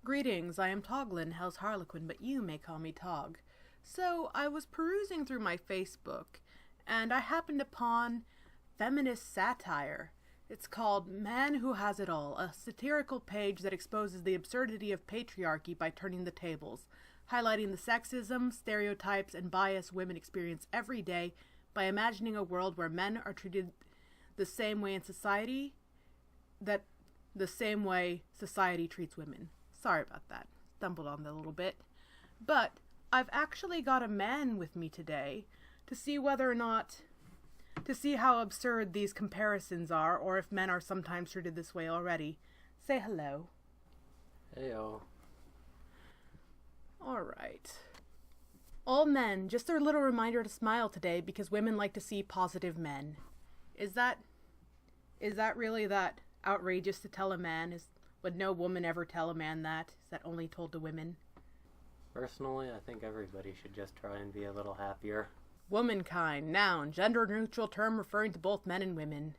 Greetings, I am Toglin, Hell's Harlequin, but you may call me Tog. So, I was perusing through my Facebook, and I happened upon feminist satire. It's called Man Who Has It All, a satirical page that exposes the absurdity of patriarchy by turning the tables, highlighting the sexism, stereotypes, and bias women experience every day by imagining a world where men are treated the same way in society, the same way society treats women. Sorry about that. Stumbled on that a little bit. But I've actually got a man with me today to see how absurd these comparisons are, or if men are sometimes treated this way already. Say hello. Heyo. Alright. All men, just a little reminder to smile today because women like to see positive men. Is that really that outrageous to tell a man? Would no woman ever tell a man that? Is that only told to women? Personally, I think everybody should just try and be a little happier. Womankind, noun, gender-neutral term referring to both men and women.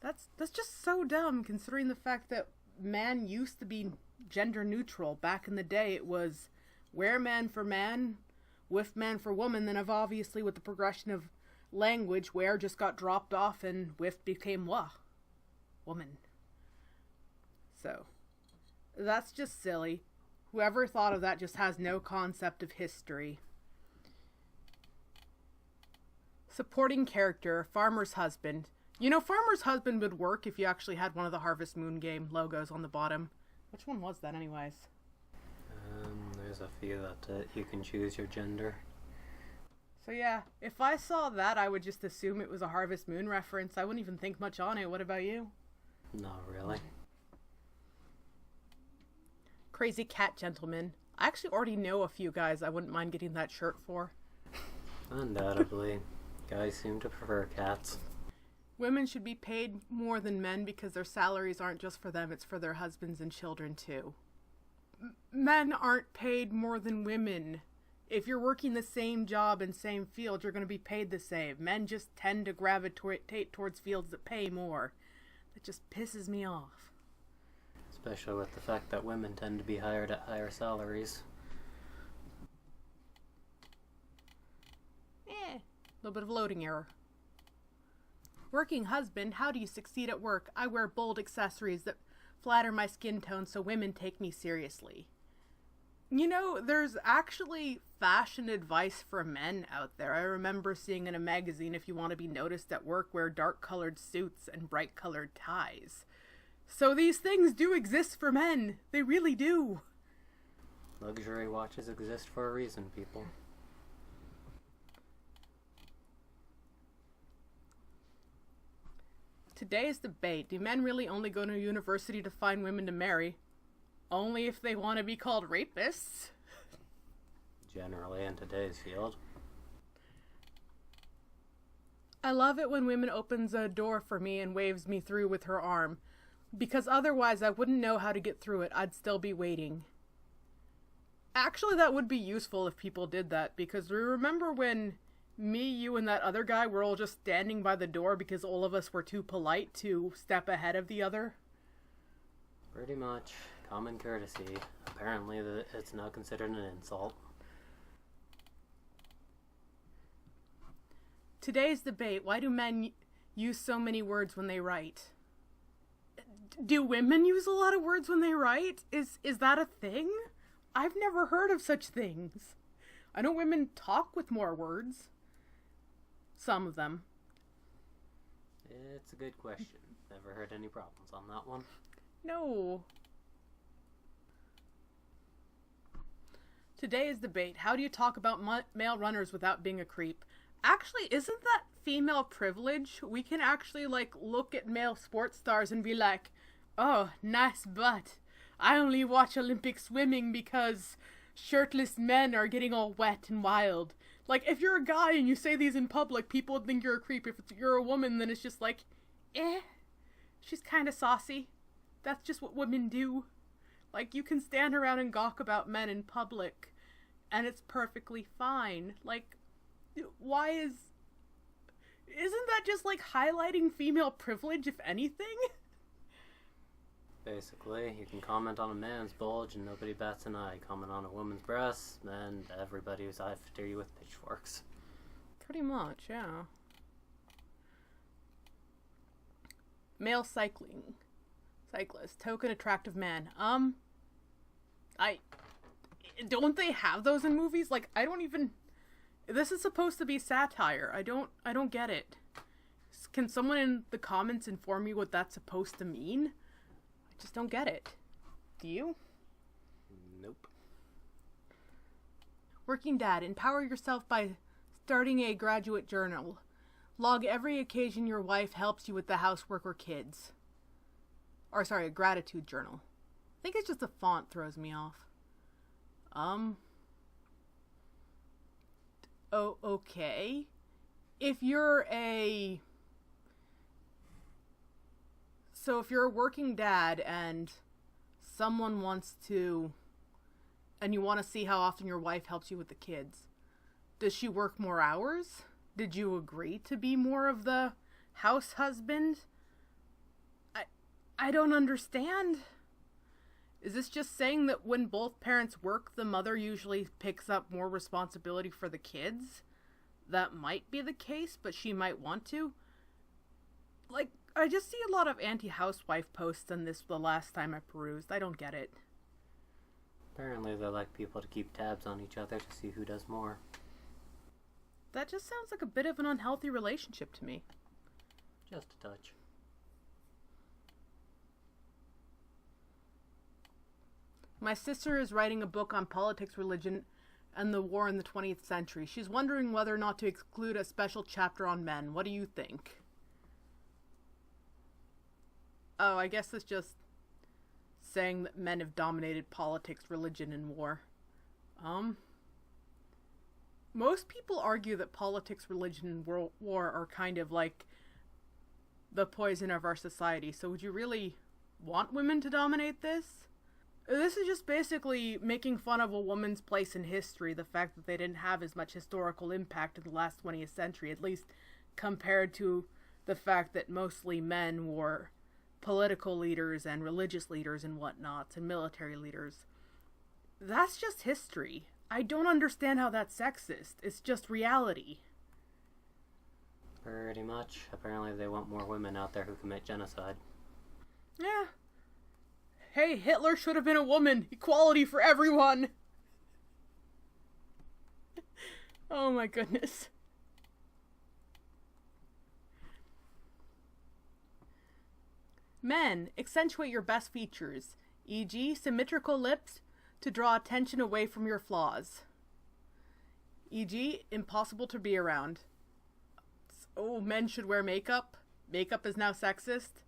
That's just so dumb, considering the fact that man used to be gender-neutral. Back in the day, it was where man for man, with man for woman, then obviously with the progression of language, where just got dropped off and with became woman. So, that's just silly. Whoever thought of that just has no concept of history. Supporting character, farmer's husband. You know, farmer's husband would work if you actually had one of the Harvest Moon game logos on the bottom. Which one was that anyways? There's a few that you can choose your gender. So yeah, if I saw that, I would just assume it was a Harvest Moon reference. I wouldn't even think much on it. What about you? Not really. Crazy cat gentleman. I actually already know a few guys I wouldn't mind getting that shirt for. Undoubtedly. Guys seem to prefer cats. Women should be paid more than men because their salaries aren't just for them, it's for their husbands and children too. Men aren't paid more than women. If you're working the same job and same field, you're going to be paid the same. Men just tend to gravitate towards fields that pay more. That just pisses me off. Especially with the fact that women tend to be hired at higher salaries. A little bit of loading error. Working husband, how do you succeed at work? I wear bold accessories that flatter my skin tone so women take me seriously. You know, there's actually fashion advice for men out there. I remember seeing in a magazine, if you want to be noticed at work, wear dark-colored suits and bright-colored ties. So these things do exist for men. They really do. Luxury watches exist for a reason, people. Today's debate. Do men really only go to university to find women to marry? Only if they want to be called rapists. Generally in today's field. I love it when women opens a door for me and waves me through with her arm. Because otherwise I wouldn't know how to get through it. I'd still be waiting. Actually, that would be useful if people did that. Because remember when me, you, and that other guy were all just standing by the door because all of us were too polite to step ahead of the other? Pretty much. Common courtesy. Apparently it's now considered an insult. Today's debate. Why do men use so many words when they write? Do women use a lot of words when they write? Is that a thing? I've never heard of such things. I know women talk with more words. Some of them. It's a good question. Never heard any problems on that one. No. Today's debate. How do you talk about male runners without being a creep? Actually, isn't that female privilege? We can actually, look at male sports stars and be like, oh, nice butt. I only watch Olympic swimming because shirtless men are getting all wet and wild. If you're a guy and you say these in public, people would think you're a creep. If you're a woman, then it's just she's kind of saucy. That's just what women do. You can stand around and gawk about men in public, and it's perfectly fine. Why isn't that just highlighting female privilege, if anything? Basically, you can comment on a man's bulge and nobody bats an eye. Comment on a woman's breasts, and everybody's after you with pitchforks. Pretty much, yeah. Male cyclist, token attractive man. Don't they have those in movies? Like, I don't even... This is supposed to be satire. I don't get it. Can someone in the comments inform me what that's supposed to mean? I just don't get it. Do you? Nope. Working dad, empower yourself by starting a graduate journal. Log every occasion your wife helps you with the housework or kids. Or sorry, a gratitude journal. I think it's just the font throws me off. Oh, okay. If you're a working dad and someone wants to, and you want to see how often your wife helps you with the kids, does she work more hours? Did you agree to be more of the house husband? I don't understand. Is this just saying that when both parents work, the mother usually picks up more responsibility for the kids? That might be the case, but she might want to. Like, I just see a lot of anti-housewife posts on this the last time I perused. I don't get it. Apparently they like people to keep tabs on each other to see who does more. That just sounds like a bit of an unhealthy relationship to me. Just a touch. My sister is writing a book on politics, religion, and the war in the 20th century. She's wondering whether or not to exclude a special chapter on men. What do you think? Oh, I guess it's just saying that men have dominated politics, religion, and war. Most people argue that politics, religion, and war are kind of like the poison of our society. So would you really want women to dominate this? This is just basically making fun of a woman's place in history, the fact that they didn't have as much historical impact in the last 20th century, at least compared to the fact that mostly men were political leaders and religious leaders and whatnots and military leaders. That's just history. I don't understand how that's sexist. It's just reality. Pretty much. Apparently they want more women out there who commit genocide. Yeah. Hey, Hitler should have been a woman. Equality for everyone. Oh my goodness. Men, accentuate your best features, e.g. symmetrical lips to draw attention away from your flaws. E.g. impossible to be around. Oh, men should wear makeup. Makeup is now sexist.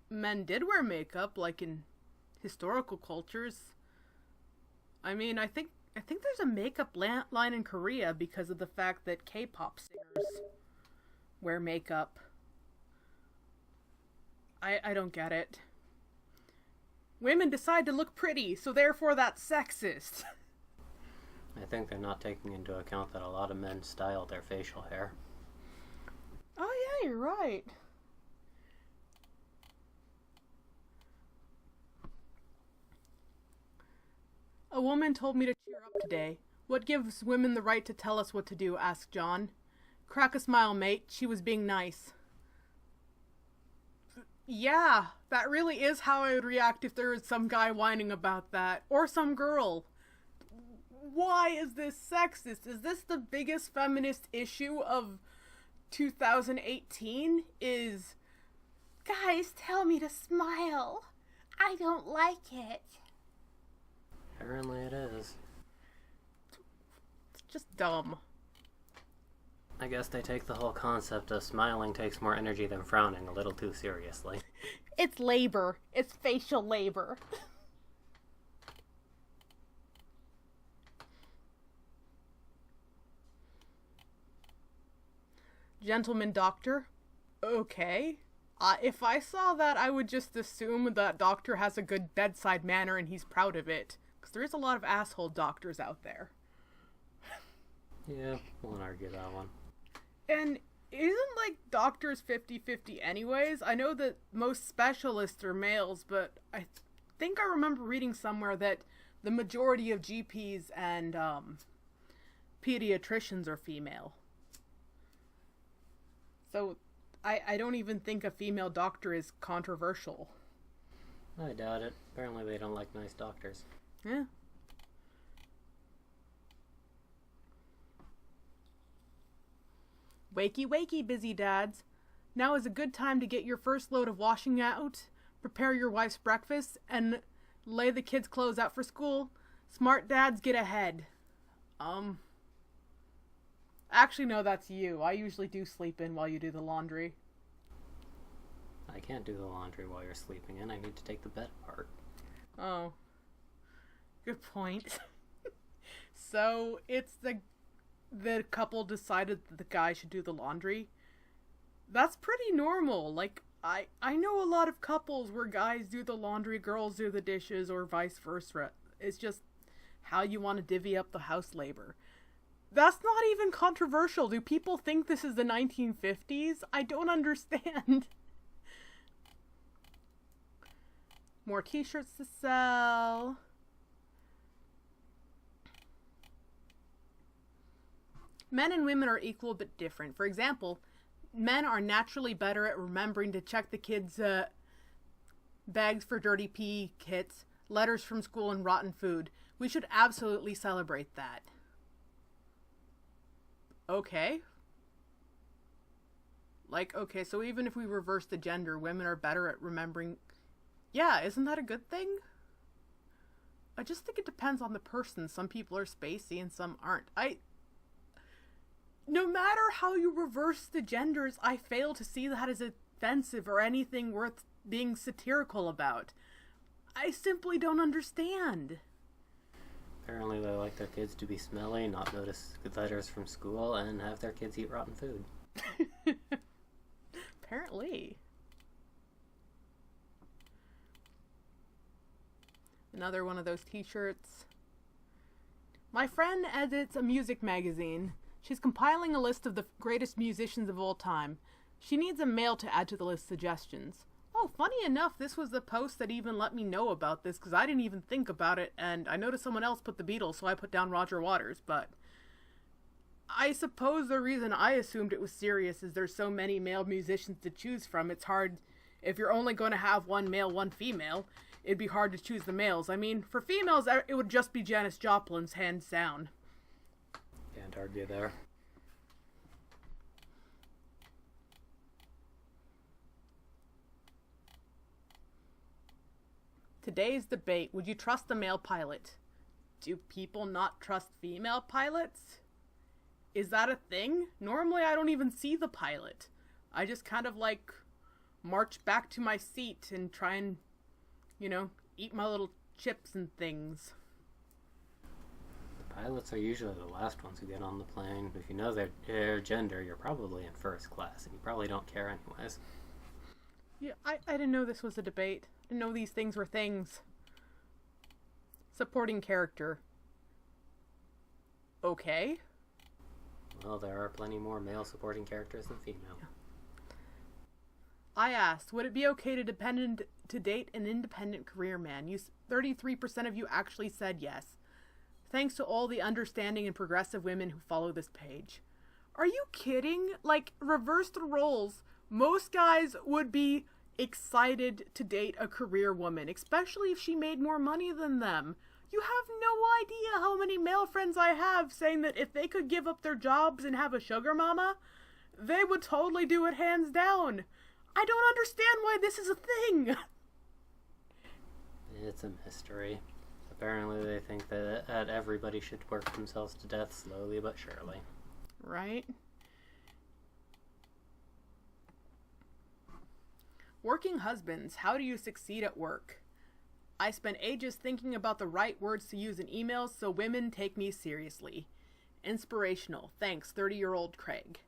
Men did wear makeup, like in historical cultures. I mean, I think there's a makeup line in Korea because of the fact that K-pop singers wear makeup. I don't get it. Women decide to look pretty, so therefore that's sexist. I think they're not taking into account that a lot of men style their facial hair. Oh yeah, you're right. A woman told me to cheer up today. What gives women the right to tell us what to do? Asked John. Crack a smile, mate. She was being nice. Yeah, that really is how I would react if there was some guy whining about that. Or some girl. Why is this sexist? Is this the biggest feminist issue of 2018? Is, guys tell me to smile. I don't like it. Apparently it is. It's just dumb. I guess they take the whole concept of smiling takes more energy than frowning a little too seriously. It's labor. It's facial labor. Gentleman doctor? Okay. If I saw that, I would just assume that doctor has a good bedside manner and he's proud of it. Because there is a lot of asshole doctors out there. Yeah, won't argue that one. And Isn't, like, doctors 50-50 anyways? I know that most specialists are males, but I think I remember reading somewhere that the majority of GPs and pediatricians are female. So I don't even think a female doctor is controversial. I doubt it. Apparently they don't like nice doctors. Yeah. Wakey, wakey, busy dads. Now is a good time to get your first load of washing out, prepare your wife's breakfast, and lay the kids' clothes out for school. Smart dads get ahead. Actually, no, that's you. I usually do sleep in while you do the laundry. I can't do the laundry while you're sleeping in. I need to take the bed apart. Oh. Good point. So, it's the couple decided that the guy should do the laundry. That's pretty normal. Like, I know a lot of couples where guys do the laundry, girls do the dishes, or vice versa. It's just how you want to divvy up the house labor. That's not even controversial. Do people think this is the 1950s? I don't understand. More t-shirts to sell. Men and women are equal but different. For example, men are naturally better at remembering to check the kids' bags for dirty pee kits, letters from school, and rotten food. We should absolutely celebrate that. Okay. Like, okay, so even if we reverse the gender, women are better at remembering. Yeah, isn't that a good thing? I just think it depends on the person. Some people are spacey and some aren't. No matter how you reverse the genders, I fail to see that as offensive or anything worth being satirical about. I simply don't understand. Apparently they like their kids to be smelly, not notice good letters from school, and have their kids eat rotten food. Apparently. Another one of those t-shirts. My friend edits a music magazine. She's compiling a list of the greatest musicians of all time. She needs a male to add to the list suggestions. Oh, funny enough, this was the post that even let me know about this, because I didn't even think about it, and I noticed someone else put the Beatles, so I put down Roger Waters, but I suppose the reason I assumed it was serious is there's so many male musicians to choose from. It's hard, if you're only going to have one male, one female, it'd be hard to choose the males. I mean, for females, it would just be Janis Joplin's hands down. Can't argue there. Today's debate, would you trust a male pilot? Do people not trust female pilots? Is that a thing? Normally I don't even see the pilot. I just kind of like march back to my seat and try and, eat my little chips and things. The pilots are usually the last ones who get on the plane. If you know their gender, you're probably in first class, and you probably don't care anyways. Yeah, I didn't know this was a debate. I didn't know these things were things. Supporting character. Okay. Well, there are plenty more male supporting characters than female. Yeah. I asked, would it be okay to date an independent career man? 33% of you actually said yes. Thanks to all the understanding and progressive women who follow this page. Are you kidding? Like, reverse the roles. Most guys would be excited to date a career woman, especially if she made more money than them. You have no idea how many male friends I have saying that if they could give up their jobs and have a sugar mama, they would totally do it hands down. I don't understand why this is a thing. It's a mystery. Apparently they think that everybody should work themselves to death slowly but surely. Right? Working husbands, how do you succeed at work? I spent ages thinking about the right words to use in emails so women take me seriously. Inspirational. Thanks, 30-year-old Craig.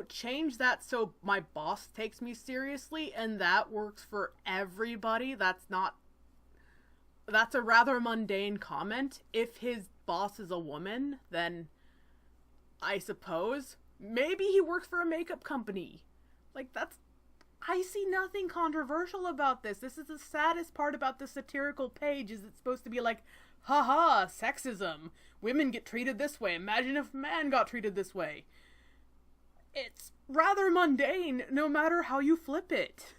Change that so my boss takes me seriously, and that works for everybody. That's a rather mundane comment. If his boss is a woman, then I suppose. Maybe he works for a makeup company. Like, I see nothing controversial about this. This is the saddest part about the satirical page, is it's supposed to be like, haha, sexism. Women get treated this way. Imagine if a man got treated this way. It's rather mundane, no matter how you flip it.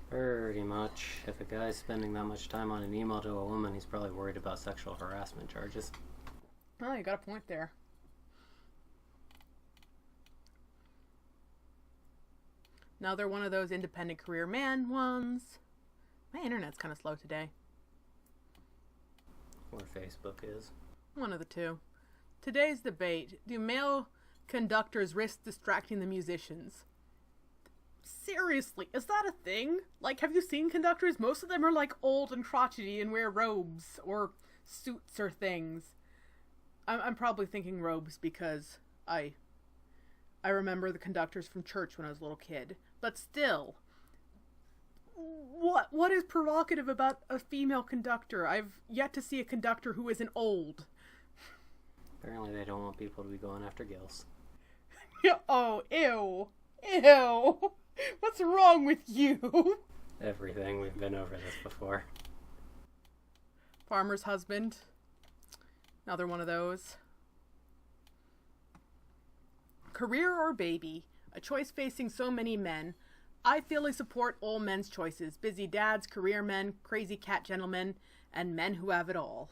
Pretty much. If a guy's spending that much time on an email to a woman, he's probably worried about sexual harassment charges. Oh, you got a point there. Now they're one of those independent career man ones. My internet's kind of slow today. Or Facebook is. One of the two. Today's debate: do male conductors risk distracting the musicians? Seriously, is that a thing? Like, have you seen conductors? Most of them are like old and crotchety and wear robes or suits or things. I'm probably thinking robes because I remember the conductors from church when I was a little kid. But still, what is provocative about a female conductor? I've yet to see a conductor who isn't old. Apparently they don't want people to be going after gills. Oh, ew. Ew. What's wrong with you? Everything. We've been over this before. Farmer's husband. Another one of those. Career or baby? A choice facing so many men. I fully support all men's choices. Busy dads, career men, crazy cat gentlemen, and men who have it all.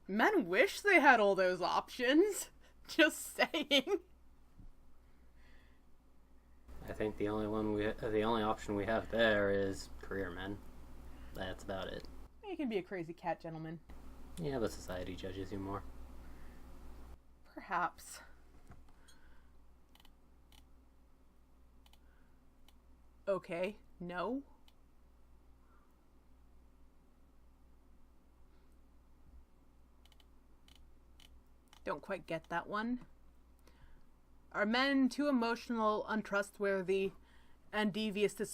Men wish they had all those options. Just saying. I think the only option we have there is career men. That's about it. You can be a crazy cat gentleman. Yeah, but society judges you more. Perhaps. Okay, no. Don't quite get that one. Are men too emotional, untrustworthy, and devious to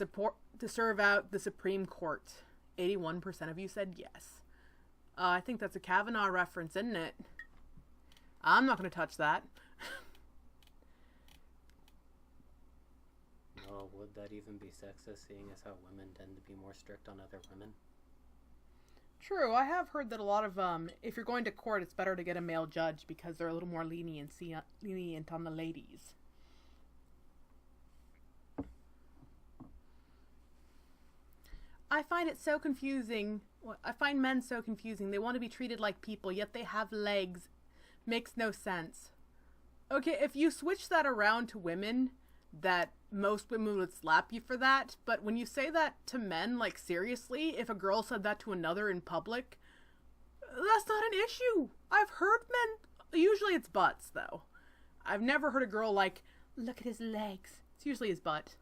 serve out the Supreme Court? 81% of you said yes. I think that's a Kavanaugh reference, isn't it? I'm not going to touch that. Well, would that even be sexist, seeing as how women tend to be more strict on other women? True, I have heard that a lot of, if you're going to court, it's better to get a male judge because they're a little more lenient on the ladies. I find it so confusing. I find men so confusing. They want to be treated like people, yet they have legs. Makes no sense. Okay, if you switch that around to women, that most women would slap you for that, but when you say that to men, like, seriously, if a girl said that to another in public, that's not an issue. I've heard men, usually it's butts, though. I've never heard a girl like, look at his legs. It's usually his butt.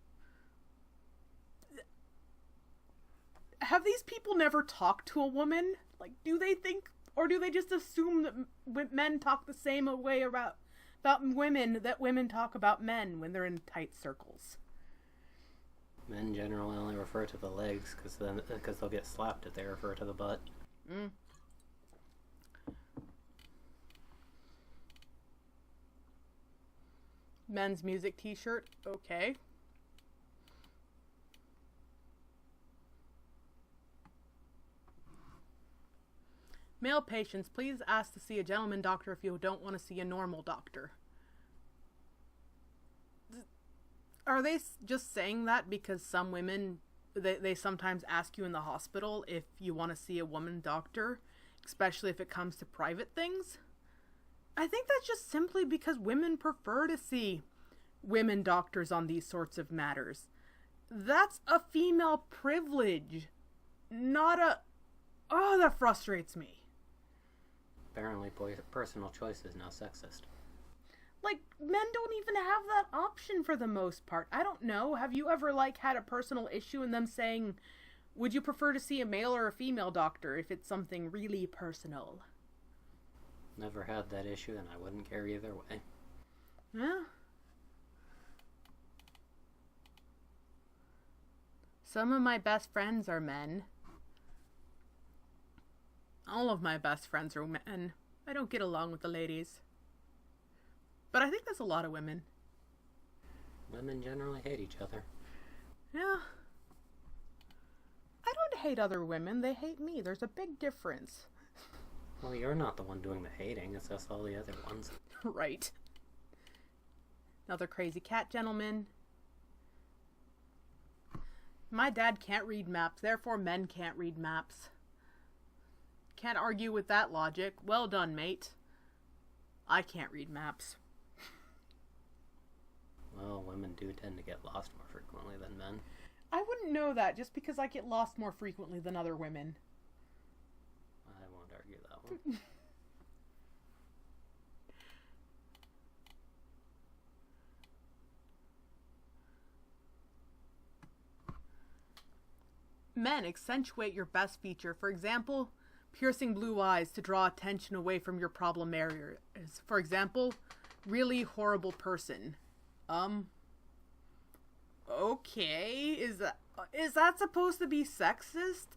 Have these people never talked to a woman? Like, do they think, or do they just assume that men talk the same way about women that women talk about men when they're in tight circles? Men generally only refer to the legs because they'll get slapped if they refer to the butt. Mm. Men's music t-shirt, okay. Male patients, please ask to see a gentleman doctor if you don't want to see a normal doctor. Are they just saying that because some women, they sometimes ask you in the hospital if you want to see a woman doctor, especially if it comes to private things? I think that's just simply because women prefer to see women doctors on these sorts of matters. That's a female privilege, not a... Oh, that frustrates me. Apparently, personal choice is now sexist. Like, men don't even have that option for the most part. I don't know. Have you ever, like, had a personal issue and them saying, would you prefer to see a male or a female doctor if it's something really personal? Never had that issue, and I wouldn't care either way. Yeah. Some of my best friends are men. All of my best friends are men. I don't get along with the ladies. I think that's a lot of women. Women generally hate each other. Yeah. I don't hate other women. They hate me. There's a big difference. Well, you're not the one doing the hating. It's just all the other ones. Right. Another crazy cat gentleman. My dad can't read maps, therefore men can't read maps. Can't argue with that logic. Well done, mate. I can't read maps. Well, women do tend to get lost more frequently than men. I wouldn't know that just because I get lost more frequently than other women. I won't argue that one. Men, accentuate your best feature. For example, piercing blue eyes to draw attention away from your problem areas. For example, really horrible person. Okay, is that supposed to be sexist?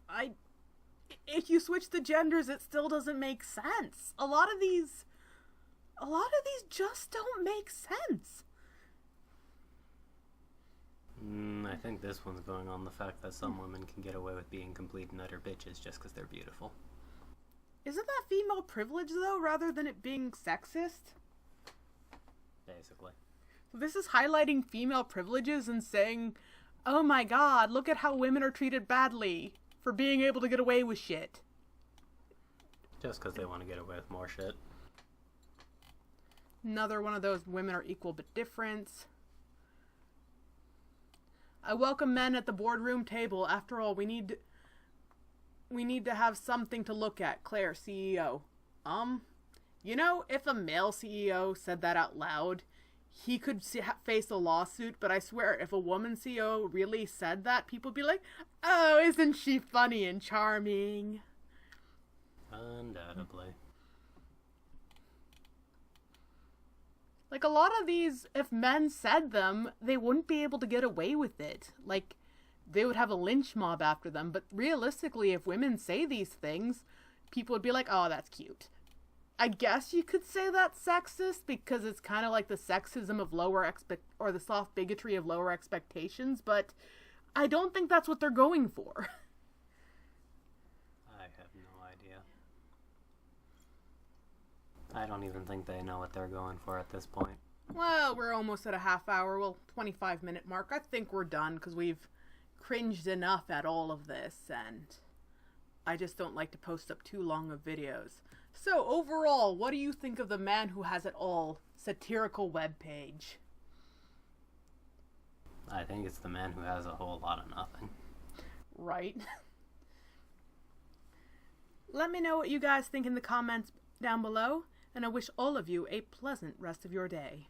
If you switch the genders, it still doesn't make sense. A lot of these just don't make sense. I think this one's going on the fact that some women can get away with being complete and utter bitches just because they're beautiful. Isn't that female privilege, though, rather than it being sexist? Basically. So this is highlighting female privileges and saying, oh my god, look at how women are treated badly for being able to get away with shit. Just because they want to get away with more shit. Another one of those women are equal but different. I welcome men at the boardroom table. After all, we need to have something to look at. Claire, CEO. You know, if a male CEO said that out loud, he could face a lawsuit, but I swear, if a woman CEO really said that, people would be like, oh, isn't she funny and charming? Undoubtedly. Like, a lot of these, if men said them, they wouldn't be able to get away with it. Like, they would have a lynch mob after them. But realistically, if women say these things, people would be like, oh, that's cute. I guess you could say that's sexist because it's kind of like the sexism of or the soft bigotry of lower expectations. But I don't think that's what they're going for. I have no idea. I don't even think they know what they're going for at this point. Well, we're almost at a half hour, 25-minute mark. I think we're done because we've cringed enough at all of this, and I just don't like to post up too long of videos. So, overall, what do you think of the Man Who Has It All satirical webpage? I think it's the man who has a whole lot of nothing. Right. Let me know what you guys think in the comments down below, and I wish all of you a pleasant rest of your day.